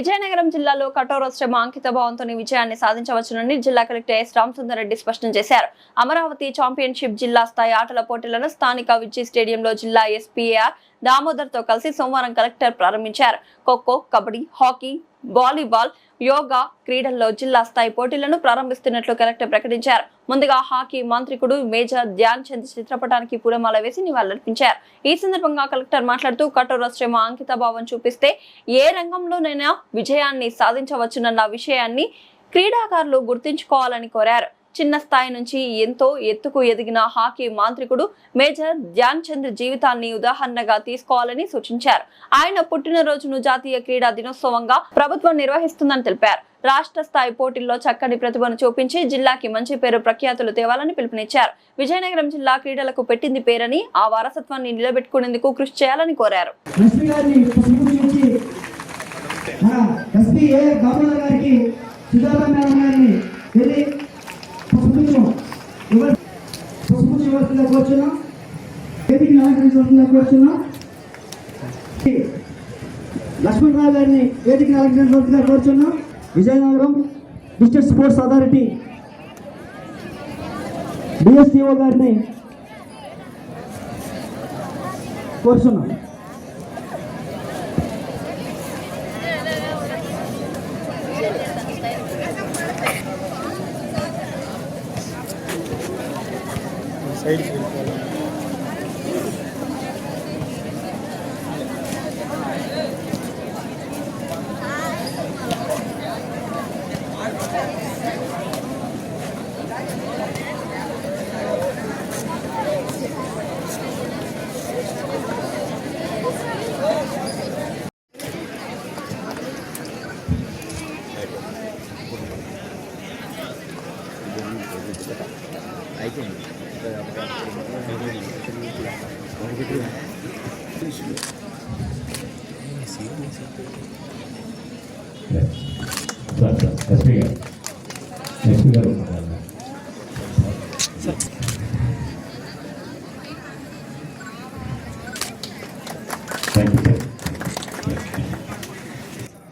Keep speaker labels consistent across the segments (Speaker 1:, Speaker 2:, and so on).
Speaker 1: విజయనగరం జిల్లాలో కఠోర శ్రమ అంకిత భావంతో విజయాన్ని సాధించవచ్చునని జిల్లా కలెక్టర్ ఎస్ రామసుందర్ రెడ్డి స్పష్టం చేశారు. అమరావతి ఛాంపియన్షిప్ జిల్లా స్థాయి ఆటల పోటీలను స్థానిక విజయ్ స్టేడియంలో జిల్లా ఎస్పీఆర్ దామోదర్ తో కలిసి సోమవారం కలెక్టర్ ప్రారంభించారు. ఖోఖో, కబడ్డీ, హాకీ, వాలీబాల్, యోగా క్రీడల్లో జిల్లా స్థాయి పోటీలను ప్రారంభిస్తున్నట్లు కలెక్టర్ ప్రకటించారు. ముందుగా హాకీ మాంత్రికుడు మేజర్ ధ్యాన్ చంద్ చిత్రపటానికి పూలమాల వేసి నివాళులర్పించారు. ఈ సందర్భంగా కలెక్టర్ మాట్లాడుతూ కఠోర శ్రమ అంకిత భావం చూపిస్తే ఏ రంగంలోనైనా విజయాన్ని సాధించవచ్చునన్న విషయాన్ని క్రీడాకారులు గుర్తుంచుకోవాలని కోరారు. చిన్న స్థాయి నుంచి ఎంతో ఎత్తుకు ఎదిగిన హాకీ మాంత్రికుడు మేజర్ ధ్యాన్ చంద్ జీవితాన్ని ఉదాహరణగా తీసుకోవాలని సూచించారు. ఆయన పుట్టినరోజును జాతీయ క్రీడా దినోత్సవంగా ప్రభుత్వం నిర్వహిస్తుందని తెలిపారు. రాష్ట్ర స్థాయి పోటీల్లో చక్కని ప్రతిభను చూపించి జిల్లాకి మంచి పేరు ప్రఖ్యాతులు తేవాలని పిలుపునిచ్చారు. విజయనగరం జిల్లా క్రీడలకు పెట్టింది పేరని ఆ వారసత్వాన్ని నిలబెట్టుకునేందుకు కృషి చేయాలని కోరారు.
Speaker 2: లక్ష్మణరావు గారిని వేదిక అలంకరించవలసిందిగా కోరుచున్నాం. విజయనగరం డిస్ట్రిక్ట్ స్పోర్ట్స్ అథారిటీ డిఎస్టీఓ గారిని కోరుచున్నాం.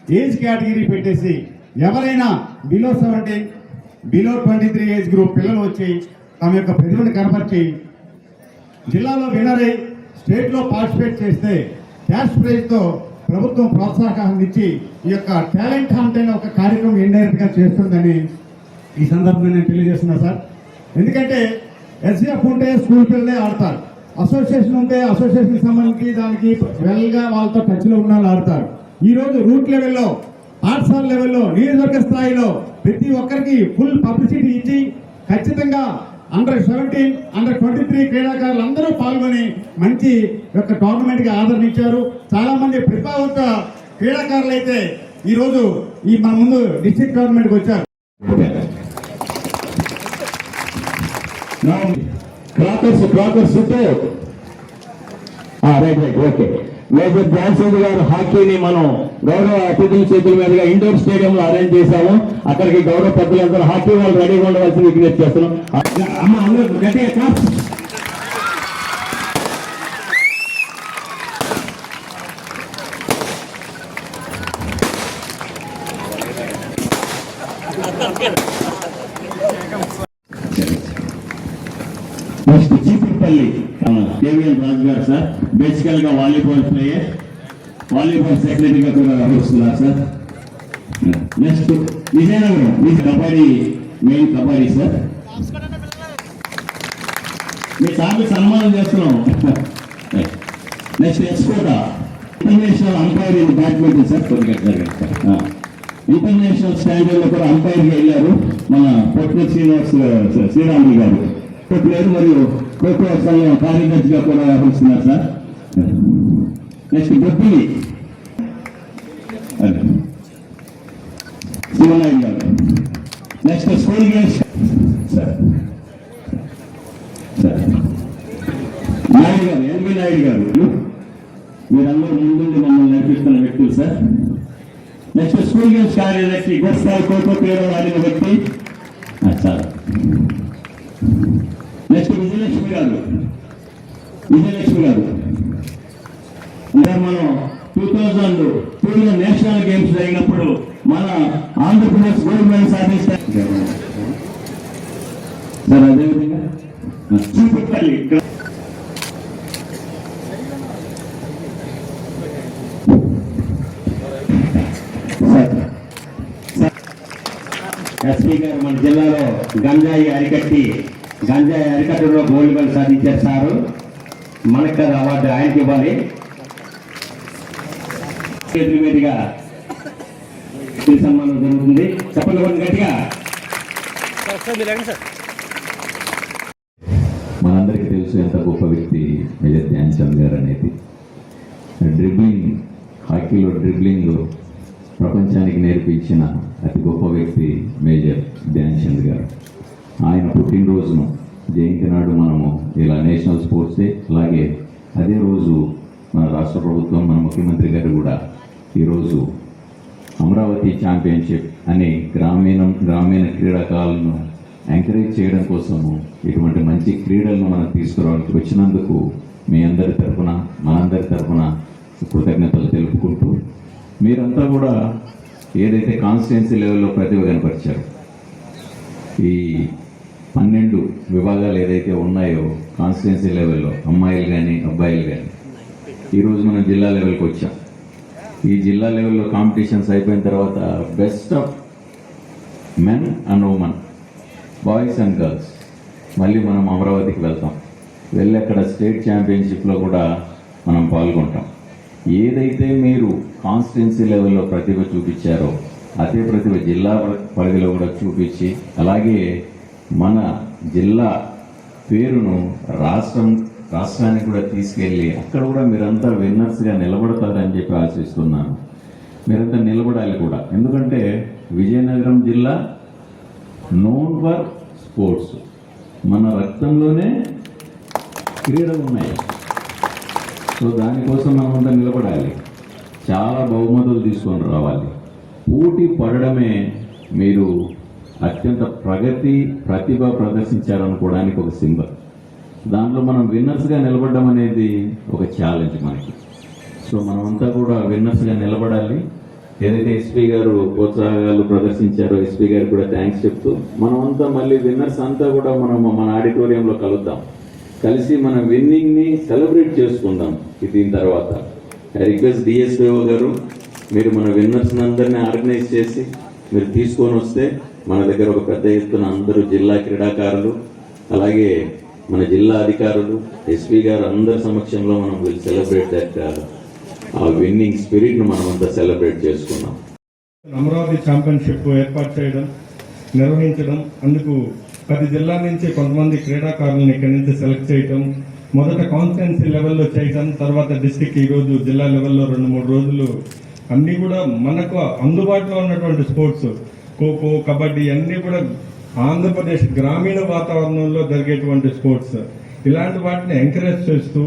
Speaker 3: ఏజ్ కేటగిరీ పెట్టేసి ఎవరైనా బిలో 17, బిలో 23 ఏజ్ గ్రూప్ పిల్లలు వచ్చి తమ యొక్క ప్రతిభను కనపరిచి జిల్లాలో విన్నర్ అయి స్టేట్లో పార్టిసిపేట్ చేస్తే క్యాష్ ప్రైజ్తో ప్రభుత్వం ప్రోత్సాహకాన్ని ఇచ్చి ఈ యొక్క టాలెంట్ హంట్ అయిన ఒక కార్యక్రమం ఇండైరెక్ట్గా చేస్తుందని ఈ సందర్భంగా నేను తెలియజేస్తున్నా సార్. ఎందుకంటే ఎస్ఎఫ్ ఉంటే స్కూల్ పిల్లలే ఆడతారు, అసోసియేషన్ ఉంటే అసోసియేషన్ సంబంధించి దానికి వెల్గా వాళ్ళతో టచ్లో ఉన్న వాళ్ళు ఆడతారు. ఈరోజు రూట్ లెవెల్లో, పాఠశాల లెవెల్లో, నియోజకవర్గ స్థాయిలో ప్రతి ఒక్కరికి ఫుల్ పబ్లిసిటీ ఇచ్చి ఖచ్చితంగా అండర్ 17, అండర్ 23 క్రీడాకారులు అందరూ పాల్గొని మంచి యొక్క టోర్నమెంట్ గా ఆదరణించారు. చాలా మంది ప్రతిభావంత క్రీడాకారులు అయితే ఈరోజు ఈ మన ముందు డిస్ట్రిక్ట్ గవర్నమెంట్ కి వచ్చారు.
Speaker 4: ఓకే. మేజర్ ధ్యాన్ చంద్ గారు హాకీని మనం గౌరవ అతిథుల చేతుల మీదుగా ఇండోర్ స్టేడియంలో అరేంజ్ చేశాము. అక్కడికి గౌరవ పెద్దలందరూ హాకీ వాళ్ళు రెడీగా ఉండవలసి విజ్ఞప్తి చేస్తున్నాం. నెక్స్ట్ చీపురుపల్లి కేవీఎల్ రాజు గారు సార్, బేసికల్ గా వాలీబాల్ ప్లేయర్, వాలీబాల్ సెక్రటరీగా కూడా వస్తున్నారు sir. Next Vizianagaram kabaddi, main kabaddi sir. మీ సార్లు సన్మానం చేస్తున్నాం. నెక్స్ట్ ఎక్స్కోట international umpire in badminton sir. International standard లో కూడా అంపైర్ గా వెళ్ళారు మన పొట్టి శ్రీరాములు గారు ప్లేయర్, మరియు ఖోఖో సంఘం కార్యదర్శిగా కూడా వ్యవహరిస్తున్నారు సార్. నెక్స్ట్ బొబ్బిలి శివనాయుడు గారు. Next school games sir Naidu గారు, ఎల్బి నాయుడు గారు, మీరందరూ ముందుండి మమ్మల్ని నడిపిస్తున్న వ్యక్తులు సార్. నెక్స్ట్ స్కూల్ గేమ్స్ కార్యదర్శి గోస్థాయి ఖోఖో క్రీడలు ఆడిన వ్యక్తి సార్. నెక్స్ట్ విజయలక్ష్మి గారు, ఇంకా మనం 2002లో నేషనల్ గేమ్స్ జరిగినప్పుడు మన ఆంధ్రప్రదేశ్ గోల్డ్ మెడల్ సాధించారు సార్. అదేవిధంగా చూపెట్టాలి ఎస్పీ గారు మన జిల్లాలో గంజాయి అరికట్టలో గోల్డ్ మెడల్ సాధించారు సారు. మనకు కదా అవార్డు ఆయనకి ఇవ్వాలి. మీదుగా సన్మానం జరుగుతుంది. చెప్పండి కొంచెం గట్టిగా.
Speaker 5: మనందరికీ తెలుసు ఎంత గొప్ప వ్యక్తి మేజర్ ధ్యాన్ చంద్ గారు అనేది. హాకీలో డ్రిబ్లింగ్ ప్రపంచానికి నేర్పించిన అతి గొప్ప వ్యక్తి మేజర్ ధ్యాన్ చంద్ గారు. ఆయన పుట్టినరోజును జయంతి నాడు మనము ఇలా నేషనల్ స్పోర్ట్స్ డే, అలాగే అదే రోజు మన రాష్ట్ర ప్రభుత్వం, మన ముఖ్యమంత్రి గారు కూడా ఈరోజు అమరావతి ఛాంపియన్షిప్ అనే గ్రామీణ క్రీడాకారులను ఎంకరేజ్ చేయడం కోసము ఇటువంటి మంచి క్రీడలను మనం తీసుకురావడానికి వచ్చినందుకు మీ అందరి తరఫున, మనందరి తరఫున కృతజ్ఞతలు తెలుపుకుంటూ, మీరంతా కూడా ఏదైతే కాన్స్టిట్యున్సీ లెవెల్లో ప్రతిభ కనపరిచారు, ఈ 12 విభాగాలు ఏదైతే ఉన్నాయో కాన్స్టిట్యున్సీ లెవెల్లో అమ్మాయిలు కానీ అబ్బాయిలు కానీ, ఈరోజు మనం జిల్లా లెవెల్కి వచ్చాం. ఈ జిల్లా లెవెల్లో కాంపిటీషన్స్ అయిపోయిన తర్వాత best of men and women, boys and girls మళ్ళీ మనం అమరావతికి వెళ్తాం. వెళ్ళి అక్కడ స్టేట్ ఛాంపియన్షిప్లో కూడా మనం పాల్గొంటాం. ఏదైతే మీరు కాన్స్టిట్యున్సీ లెవెల్లో ప్రతిభ చూపించారో అదే ప్రతిభ జిల్లా పరిధిలో కూడా చూపించి, అలాగే మన జిల్లా పేరును రాష్ట్రానికి కూడా తీసుకెళ్ళి అక్కడ కూడా మీరంతా విన్నర్స్గా నిలబడతారని చెప్పి ఆశిస్తున్నాను. మీరంతా నిలబడాలి కూడా. ఎందుకంటే విజయనగరం జిల్లా నోన్ ఫర్ స్పోర్ట్స్. మన రక్తంలోనే క్రీడలు ఉన్నాయి. సో దానికోసం మనమంతా నిలబడాలి. చాలా బహుమతులు తీసుకొని రావాలి. పోటీ పడడమే మీరు అత్యంత ప్రతిభ ప్రదర్శించారనుకోవడానికి ఒక సింబల్. దాంట్లో మనం విన్నర్స్గా నిలబడడం అనేది ఒక ఛాలెంజ్ మనకి. సో మనమంతా కూడా విన్నర్స్గా నిలబడాలి. ఏదైతే ఎస్పీ గారు ప్రోత్సాహాలు ప్రదర్శించారో ఎస్పీ గారు కూడా థ్యాంక్స్ చెప్తూ, మనమంతా మళ్ళీ విన్నర్స్ అంతా కూడా మన ఆడిటోరియంలో కలుద్దాం. కలిసి మన విన్నింగ్ని సెలబ్రేట్ చేసుకుందాం. దీని తర్వాత ఐ రిక్వెస్ట్ డిఎస్ఓ గారు, మీరు మన విన్నర్స్ అందరినీ ఆర్గనైజ్ చేసి మీరు తీసుకొని వస్తే మన దగ్గర ఒక పెద్ద ఎత్తున అందరూ జిల్లా క్రీడాకారులు, అలాగే మన జిల్లా అధికారులు, ఎస్పీ గారు అందరి సమక్షంలో మనం విల్ సెలబ్రేట్ దట్ ఆ విన్నింగ్ స్పిరిట్ను మనమంతా సెలబ్రేట్ చేసుకున్నాం.
Speaker 6: అమరావతి ఛాంపియన్షిప్ ఏర్పాటు చేయడం, నిర్వహించడం, అందుకు 10 జిల్లాల నుంచి కొంతమంది క్రీడాకారులను ఇక్కడి నుంచి సెలెక్ట్ చేయటం, మొదట కాన్స్టిట్యున్సీ లెవెల్లో చేయటం, తర్వాత డిస్టిక్, ఈరోజు జిల్లా లెవెల్లో 2-3 రోజులు అన్నీ కూడా మనకు అందుబాటులో ఉన్నటువంటి స్పోర్ట్స్, ఖోఖో, కబడ్డీ అన్నీ కూడా ఆంధ్రప్రదేశ్ గ్రామీణ వాతావరణంలో జరిగేటువంటి స్పోర్ట్స్, ఇలాంటి వాటిని ఎంకరేజ్ చేస్తూ,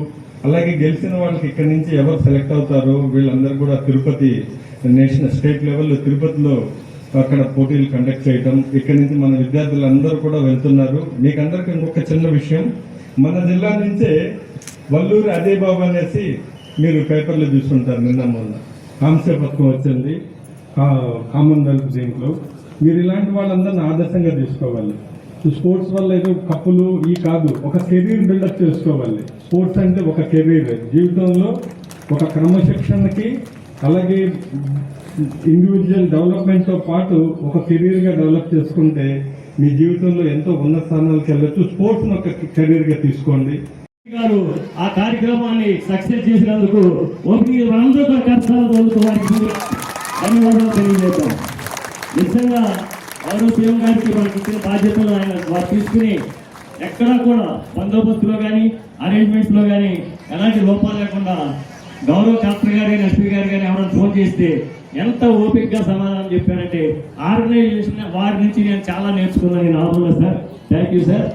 Speaker 6: అలాగే గెలిచిన వాళ్ళకి ఇక్కడి నుంచి ఎవరు సెలెక్ట్ అవుతారో వీళ్ళందరూ కూడా తిరుపతి నేషనల్ స్టేట్ లెవెల్లో తిరుపతిలో అక్కడ పోటీలు కండక్ట్ చేయడం, ఇక్కడి నుంచి మన విద్యార్థులందరూ కూడా వెళ్తున్నారు. మీకు అందరికీ ఇంకొక చిన్న విషయం, మన జిల్లా నుంచే వల్లూరు అజయ్ బాబు అనేసి మీరు పేపర్లో చూస్తుంటారు, నిన్న మొన్న కాంస్య పథకం వచ్చింది కామన్వెల్త్ దీంట్లో. మీరు ఇలాంటి వాళ్ళందరినీ ఆదర్శంగా తీసుకోవాలి. స్పోర్ట్స్ వల్ల ఏదో కప్పులు ఈ కాదు, ఒక కెరీర్ బిల్డప్ చేసుకోవాలి. స్పోర్ట్స్ అంటే ఒక కెరీర్, జీవితంలో ఒక క్రమశిక్షణకి అలాగే ఇండివిజువల్ డెవలప్మెంట్తో పాటు ఒక కెరీర్గా డెవలప్ చేసుకుంటే మీ జీవితంలో ఎంతో ఉన్నత స్థానాలకు వెళ్ళొచ్చు. స్పోర్ట్స్ని ఒక కెరీర్గా తీసుకోండి.
Speaker 7: గారు ఆ కార్యక్రమాన్ని సక్సెస్ చేసినందుకు మనందరూ కష్టాలు వారికి ధన్యవాదాలు తెలియజేద్దాం. నిజంగా గౌరవ సీఎం గారికి మనకి ఇచ్చిన బాధ్యతలు ఆయన వారు తీసుకుని ఎక్కడా కూడా బందోబస్తులో కానీ అరేంజ్మెంట్స్లో కానీ ఎలాంటి లోపాలు లేకుండా గౌరవ కలెక్టర్ గారు కానీ ఎస్పీ గారు కానీ ఎవరైనా ఫోన్ చేస్తే ఎంత ఓపికగా సమాధానం చెప్పారంటే ఆర్గనైజేషన్ వారి నుంచి నేను చాలా నేర్చుకున్నాను. నేను ఆర్డర్లో సార్, థ్యాంక్ యూ సార్.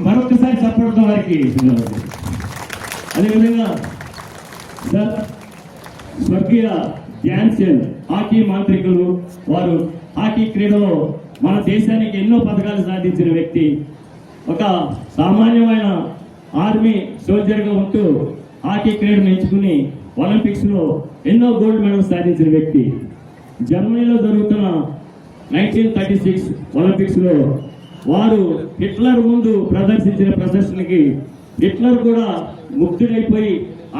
Speaker 7: మరొకసారి సపోర్ట్తో వారికి. అదేవిధంగా సార్ స్వర్గీయ ధ్యాన్ చంద్ హాకీ మాంత్రికులు, వారు హాకీ క్రీడలో మన దేశానికి ఎన్నో పథకాలు సాధించిన వ్యక్తి. ఒక సామాన్యమైన ఆర్మీ సోల్జర్గా ఉంటూ హాకీ క్రీడను ఎంచుకుని ఒలింపిక్స్ లో ఎన్నో గోల్డ్ మెడల్స్ సాధించిన వ్యక్తి. జర్మనీలో జరుగుతున్న 1936 ఒలింపిక్స్ లో వారు హిట్లర్ ముందు ప్రదర్శించిన ప్రదర్శనకి హిట్లర్ కూడా ముక్తుడైపోయి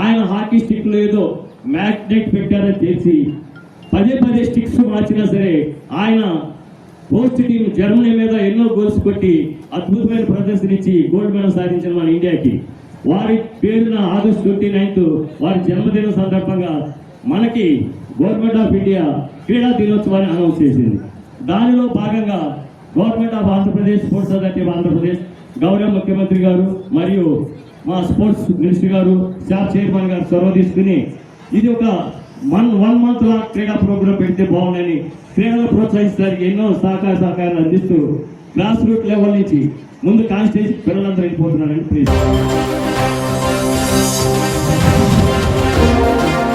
Speaker 7: ఆయన హాకీ స్టిక్ లో ఏదో మ్యాగ్నెట్ పెట్టారని తెలిసి పదే స్టిక్స్ మార్చినా సరే ఆయన పోస్ట్ టీం జర్మనీ మీద ఎన్నో గోల్స్ కొట్టి అద్భుతమైన ప్రదర్శన ఇచ్చి గోల్డ్ మెడల్ సాధించిన మన ఇండియాకి. వారి పేరున ఆగస్టు 29 వారి జన్మదిన సందర్భంగా మనకి గవర్నమెంట్ ఆఫ్ ఇండియా క్రీడా దినోత్సవాన్ని అనౌన్స్ చేసింది. దానిలో భాగంగా government of Andhra Pradesh, sports authority of Andhra Pradesh, గౌరవ ముఖ్యమంత్రి గారు మరియు మా స్పోర్ట్స్ మినిస్టర్ గారు, స్టాఫ్ చైర్మన్ గారు చొరవ తీసుకుని ఇది ఒక 1 month లా క్రీడా ప్రోగ్రాం పెడితే బాగుందని క్రీడలు ప్రోత్సహించడానికి ఎన్నో సహకారాలు అందిస్తూ గ్రాస్ రూట్ లెవెల్ నుంచి ముందు కాన్స్టిట్యూన్సీ పిల్లలందరూ వెళ్ళిపోతున్నారని ప్లీజ్.